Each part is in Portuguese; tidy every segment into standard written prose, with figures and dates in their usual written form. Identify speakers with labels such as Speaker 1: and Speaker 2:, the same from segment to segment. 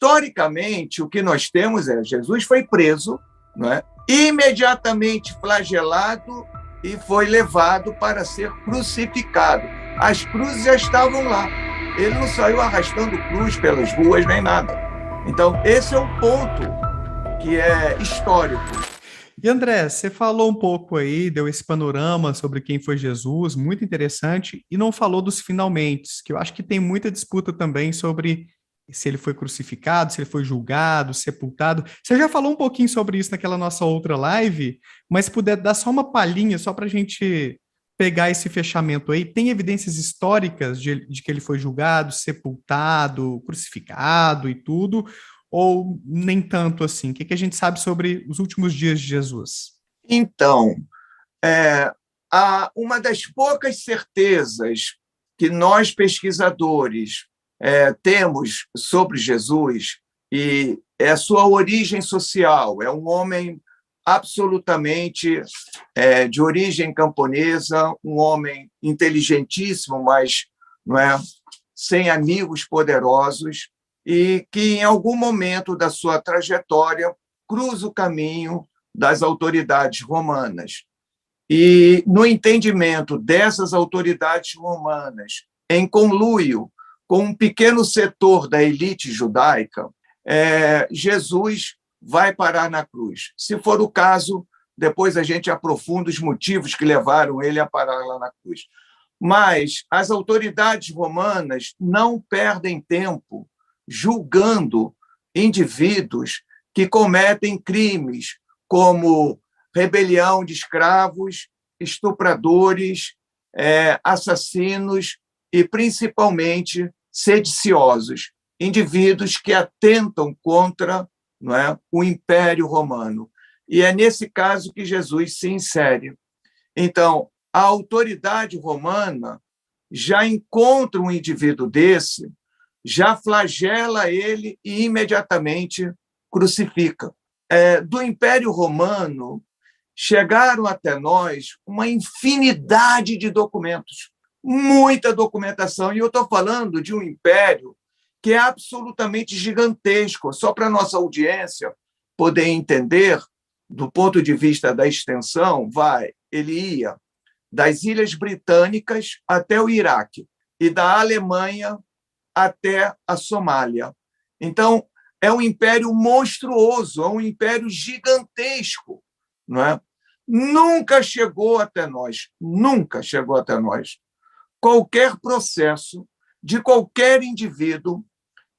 Speaker 1: historicamente, o que nós temos é Jesus foi preso, não é? Imediatamente flagelado e foi levado para ser crucificado. As cruzes já estavam lá. Ele não saiu arrastando cruz pelas ruas nem nada. Então, esse é um ponto que é histórico.
Speaker 2: E André, você falou um pouco aí, deu esse panorama sobre quem foi Jesus, muito interessante, e não falou dos finalmente, que eu acho que tem muita disputa também sobre se ele foi crucificado, se ele foi julgado, sepultado. Você já falou um pouquinho sobre isso naquela nossa outra live, mas se puder dar só uma palhinha, só para a gente pegar esse fechamento aí, tem evidências históricas de que ele foi julgado, sepultado, crucificado e tudo, ou nem tanto assim? O que a gente sabe sobre os últimos dias de Jesus?
Speaker 1: Então, uma das poucas certezas que nós, pesquisadores, temos sobre Jesus e é a sua origem social. É um homem absolutamente de origem camponesa, um homem inteligentíssimo, mas não é, sem amigos poderosos, e que, em algum momento da sua trajetória, cruza o caminho das autoridades romanas. E, no entendimento dessas autoridades romanas, em conluio com um pequeno setor da elite judaica, Jesus vai parar na cruz. Se for o caso, depois a gente aprofunda os motivos que levaram ele a parar lá na cruz. Mas as autoridades romanas não perdem tempo julgando indivíduos que cometem crimes como rebelião de escravos, estupradores, assassinos e, principalmente, sediciosos, indivíduos que atentam contra, não é, o Império Romano. E é nesse caso que Jesus se insere. Então, a autoridade romana já encontra um indivíduo desse, já flagela ele e imediatamente crucifica. Do Império Romano, chegaram até nós uma infinidade de documentos, muita documentação, e eu estou falando de um império que é absolutamente gigantesco. Só para a nossa audiência poder entender, do ponto de vista da extensão, ele ia das Ilhas Britânicas até o Iraque e da Alemanha até a Somália. Então, é um império monstruoso, é um império gigantesco, não é? Nunca chegou até nós qualquer processo de qualquer indivíduo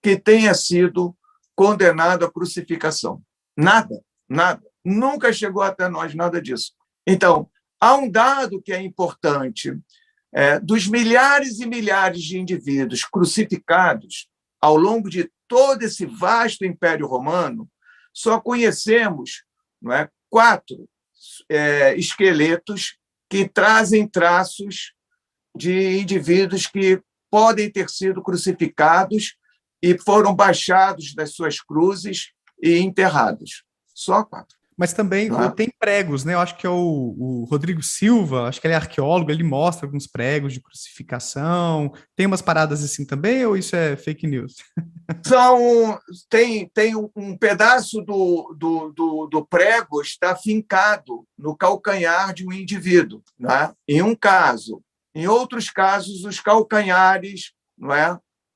Speaker 1: que tenha sido condenado à crucificação. Nada. Nunca chegou até nós nada disso. Então, há um dado que é importante. Dos milhares e milhares de indivíduos crucificados ao longo de todo esse vasto Império Romano, só conhecemos, não é, 4 esqueletos que trazem traços de indivíduos que podem ter sido crucificados e foram baixados das suas cruzes e enterrados. Só 4.
Speaker 2: Mas também tem pregos, né? Eu acho que é o Rodrigo Silva, acho que ele é arqueólogo, ele mostra alguns pregos de crucificação. Tem umas paradas assim também, ou isso é fake news?
Speaker 1: Tem um pedaço do prego está fincado no calcanhar de um indivíduo, né? Em um caso. Em outros casos, os calcanhares, não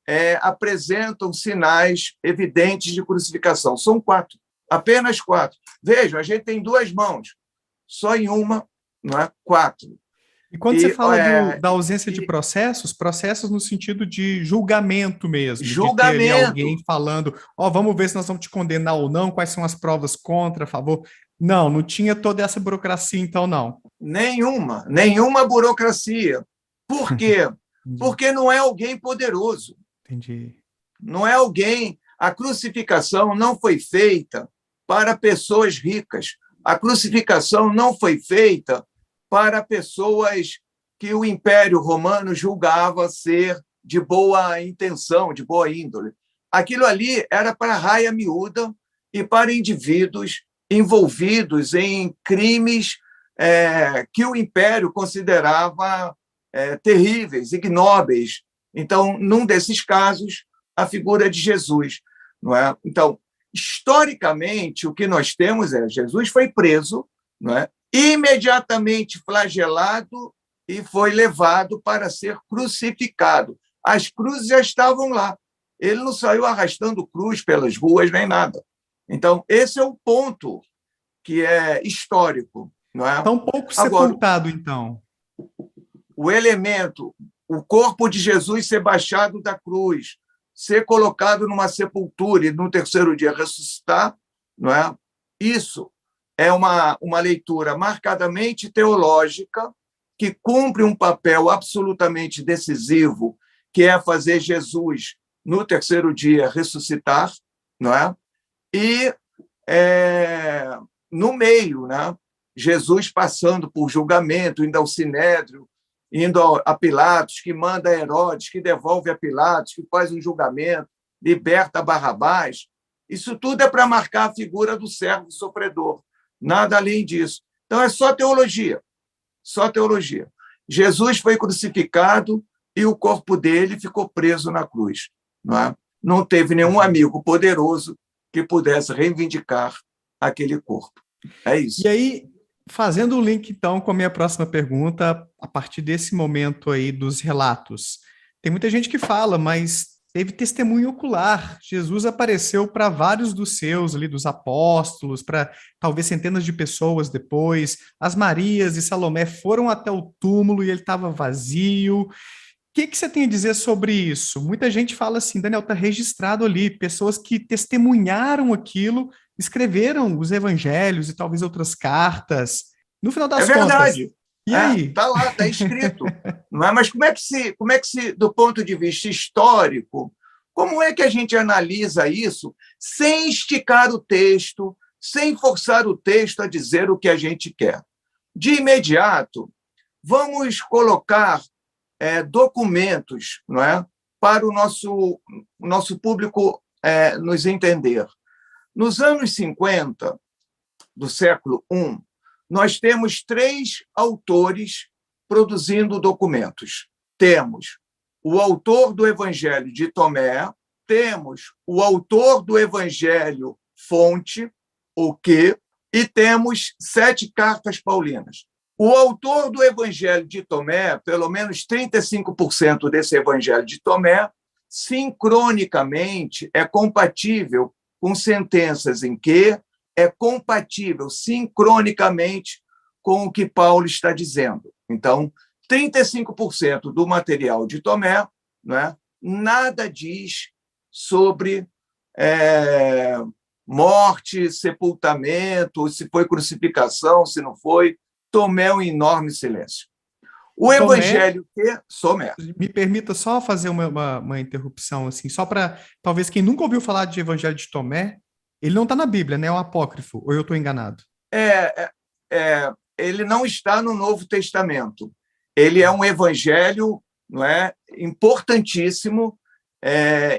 Speaker 1: é, apresentam sinais evidentes de crucificação. São 4. Apenas 4. Vejam, a gente tem 2 mãos, só em uma, não é? 4.
Speaker 2: E quando você fala da ausência de processos no sentido de julgamento mesmo, de ter ali alguém falando, vamos ver se nós vamos te condenar ou não, quais são as provas contra, a favor. Não tinha toda essa burocracia, então, não.
Speaker 1: Nenhuma burocracia. Por quê? Porque não é alguém poderoso.
Speaker 2: Entendi.
Speaker 1: Não é alguém... A crucificação não foi feita para pessoas ricas. A crucificação não foi feita para pessoas que o Império Romano julgava ser de boa intenção, de boa índole. Aquilo ali era para raia miúda e para indivíduos envolvidos em crimes que o Império considerava terríveis, ignóbeis. Então, num desses casos, a figura de Jesus. não é? Então, historicamente, o que nós temos é Jesus foi preso, não é? Imediatamente flagelado e foi levado para ser crucificado. As cruzes já estavam lá. Ele não saiu arrastando cruz pelas ruas nem nada. Então, esse é o ponto que é histórico, não é?
Speaker 2: Está um pouco
Speaker 1: Agora,
Speaker 2: sepultado, então.
Speaker 1: o elemento, o corpo de Jesus ser baixado da cruz, ser colocado numa sepultura e no terceiro dia ressuscitar, não é? Isso é uma leitura marcadamente teológica que cumpre um papel absolutamente decisivo, que é fazer Jesus, no terceiro dia, ressuscitar, não é? E, no meio, né? Jesus passando por julgamento, indo ao Sinédrio, indo a Pilatos, que manda a Herodes, que devolve a Pilatos, que faz um julgamento, liberta Barrabás. Isso tudo é para marcar a figura do servo sofredor. Nada além disso. Então, é só teologia. Só teologia. Jesus foi crucificado e o corpo dele ficou preso na cruz. Não é? Não teve nenhum amigo poderoso que pudesse reivindicar aquele corpo. É isso.
Speaker 2: E aí, fazendo o link, então, com a minha próxima pergunta, a partir desse momento aí dos relatos, tem muita gente que fala, mas teve testemunho ocular. Jesus apareceu para vários dos seus, ali, dos apóstolos, para talvez centenas de pessoas depois. As Marias e Salomé foram até o túmulo e ele estava vazio. O que você tem a dizer sobre isso? Muita gente fala assim, Daniel, está registrado ali, pessoas que testemunharam aquilo, escreveram os evangelhos e talvez outras cartas. No final
Speaker 1: É
Speaker 2: das contas,
Speaker 1: verdade.
Speaker 2: e aí?
Speaker 1: Está lá, está escrito. Não é? Mas como é que se, do ponto de vista histórico, como é que a gente analisa isso sem esticar o texto, sem forçar o texto a dizer o que a gente quer? De imediato, vamos colocar documentos, não é? Para o nosso público nos entender. Nos anos 50 do século I, nós temos 3 autores produzindo documentos. Temos o autor do Evangelho de Tomé, temos o autor do Evangelho fonte, o quê, e temos 7 cartas paulinas. O autor do Evangelho de Tomé, pelo menos 35% desse Evangelho de Tomé, sincronicamente é compatível com sentenças em que é compatível sincronicamente com o que Paulo está dizendo. Então, 35% do material de Tomé, né, nada diz sobre morte, sepultamento, se foi crucificação, se não foi. Tomé é um enorme silêncio. O Evangelho que... Tomé.
Speaker 2: Me permita só fazer uma interrupção, assim, só para, talvez, quem nunca ouviu falar de Evangelho de Tomé, ele não está na Bíblia, né? É um apócrifo, ou eu estou enganado?
Speaker 1: Ele não está no Novo Testamento. Ele é um evangelho, não é, importantíssimo,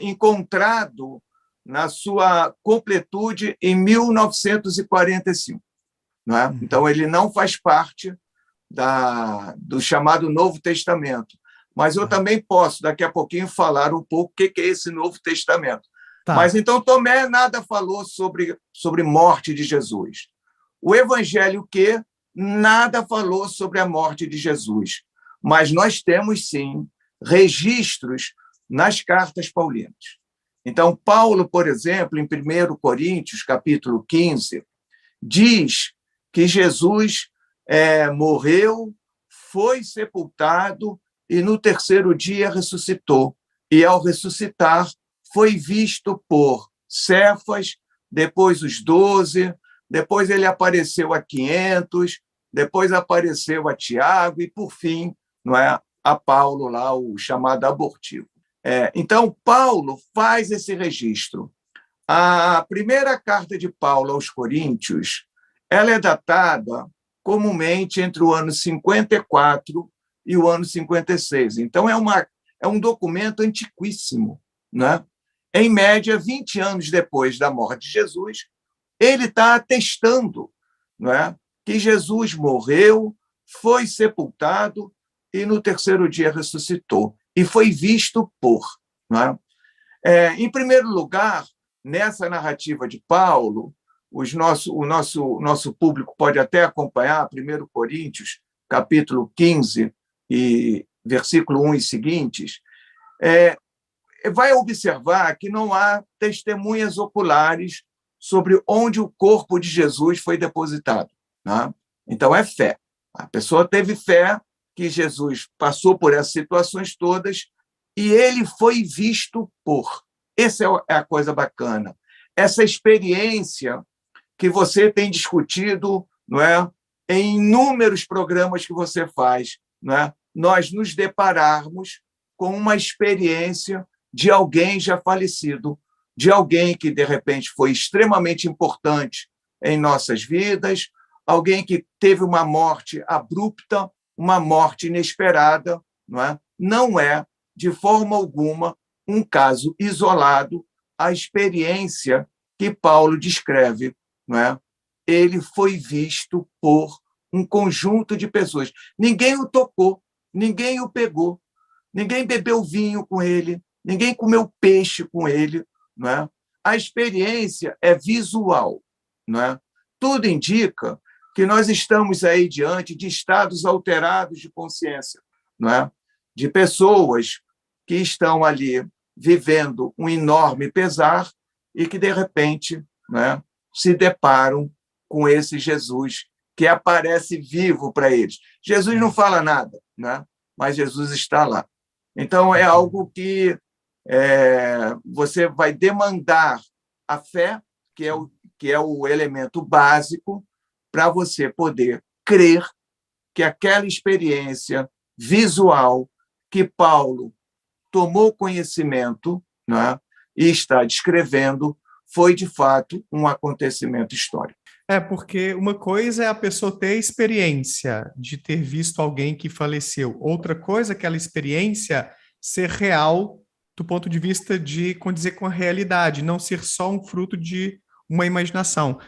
Speaker 1: encontrado na sua completude em 1945. Não é? Então, ele não faz parte do chamado Novo Testamento. Mas eu também posso, daqui a pouquinho, falar um pouco o que é esse Novo Testamento. Tá. Mas, então, Tomé nada falou sobre morte de Jesus. O Evangelho que nada falou sobre a morte de Jesus. Mas nós temos, sim, registros nas cartas paulinas. Então, Paulo, por exemplo, em 1 Coríntios, capítulo 15, diz que Jesus morreu, foi sepultado e no terceiro dia ressuscitou. E, ao ressuscitar, foi visto por Cefas, depois os 12, depois ele apareceu a 500, depois apareceu a Tiago e, por fim, não é, a Paulo, lá, o chamado abortivo. Então, Paulo faz esse registro. A primeira carta de Paulo aos Coríntios, ela é datada comumente entre o ano 54 e o ano 56. Então, é um documento antiquíssimo, né? Em média, 20 anos depois da morte de Jesus, ele está atestando, não é, que Jesus morreu, foi sepultado e no terceiro dia ressuscitou. E foi visto por. Não é? Em primeiro lugar, nessa narrativa de Paulo, o nosso público pode até acompanhar 1 Coríntios, capítulo 15, e versículo 1 e seguintes, vai observar que não há testemunhas oculares sobre onde o corpo de Jesus foi depositado. Né? Então, é fé. A pessoa teve fé que Jesus passou por essas situações todas e ele foi visto por. Essa é a coisa bacana. Essa experiência que você tem discutido, não é, em inúmeros programas que você faz, não é, nós nos depararmos com uma experiência de alguém já falecido, de alguém que, de repente, foi extremamente importante em nossas vidas, alguém que teve uma morte abrupta, uma morte inesperada, não é, de forma alguma, um caso isolado. A experiência que Paulo descreve, ele foi visto por um conjunto de pessoas. Ninguém o tocou, ninguém o pegou, ninguém bebeu vinho com ele, ninguém comeu peixe com ele. A experiência é visual. Tudo indica que nós estamos aí diante de estados alterados de consciência, de pessoas que estão ali vivendo um enorme pesar e que, de repente, se deparam com esse Jesus que aparece vivo para eles. Jesus não fala nada, mas Jesus está lá. Então, é algo que você vai demandar a fé, que é o elemento básico para você poder crer que aquela experiência visual que Paulo tomou conhecimento, e está descrevendo foi, de fato, um acontecimento histórico.
Speaker 2: Porque uma coisa é a pessoa ter a experiência de ter visto alguém que faleceu. Outra coisa é aquela experiência ser real do ponto de vista de condizer com a realidade, não ser só um fruto de uma imaginação.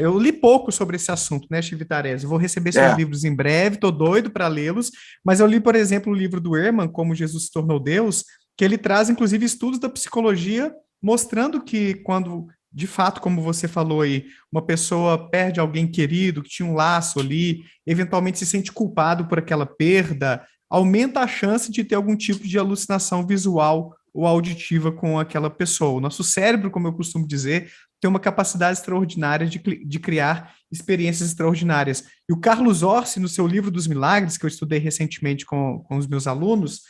Speaker 2: Eu li pouco sobre esse assunto, né, Chivitarese? Vou receber seus livros em breve, estou doido para lê-los, mas eu li, por exemplo, o livro do Ehrman, Como Jesus se Tornou Deus, que ele traz, inclusive, estudos da psicologia, mostrando que quando, de fato, como você falou aí, uma pessoa perde alguém querido, que tinha um laço ali, eventualmente se sente culpado por aquela perda, aumenta a chance de ter algum tipo de alucinação visual ou auditiva com aquela pessoa. O nosso cérebro, como eu costumo dizer, tem uma capacidade extraordinária de criar experiências extraordinárias. E o Carlos Orsi, no seu livro dos Milagres, que eu estudei recentemente com os meus alunos,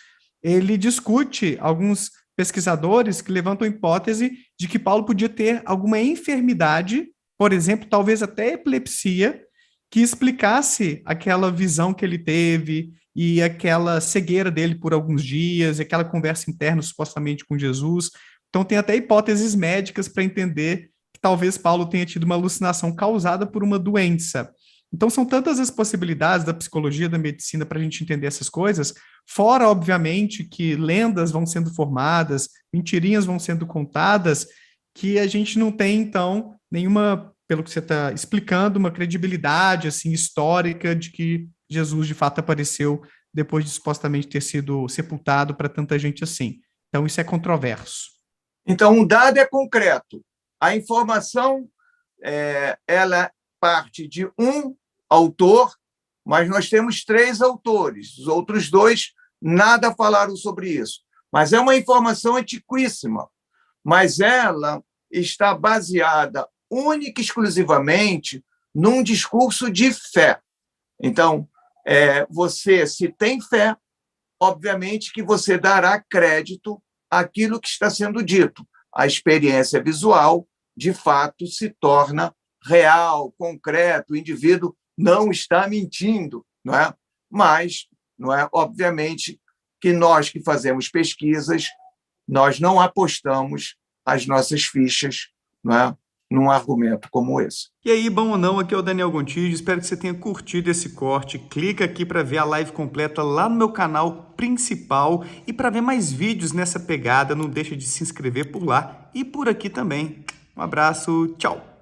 Speaker 2: ele discute alguns pesquisadores que levantam a hipótese de que Paulo podia ter alguma enfermidade, por exemplo, talvez até epilepsia, que explicasse aquela visão que ele teve e aquela cegueira dele por alguns dias, e aquela conversa interna supostamente com Jesus. Então tem até hipóteses médicas para entender que talvez Paulo tenha tido uma alucinação causada por uma doença. Então são tantas as possibilidades da psicologia, da medicina para a gente entender essas coisas, fora, obviamente, que lendas vão sendo formadas, mentirinhas vão sendo contadas, que a gente não tem, então, nenhuma, pelo que você está explicando, uma credibilidade assim, histórica de que Jesus, de fato, apareceu depois de supostamente ter sido sepultado para tanta gente assim. Então, isso é controverso.
Speaker 1: Então, um dado é concreto. A informação ela parte de um autor, mas nós temos 3 autores. Os outros 2 nada falaram sobre isso. Mas é uma informação antiquíssima. Mas ela está baseada única e exclusivamente num discurso de fé. Então, você, se tem fé, obviamente que você dará crédito àquilo que está sendo dito. A experiência visual, de fato, se torna real, concreto, o indivíduo não está mentindo, Mas, obviamente, que nós que fazemos pesquisas, nós não apostamos as nossas fichas, num argumento como esse.
Speaker 2: E aí, bom ou não, aqui é o Daniel Gontijo, espero que você tenha curtido esse corte. Clica aqui para ver a live completa lá no meu canal principal e para ver mais vídeos nessa pegada, não deixa de se inscrever por lá e por aqui também. Um abraço, tchau!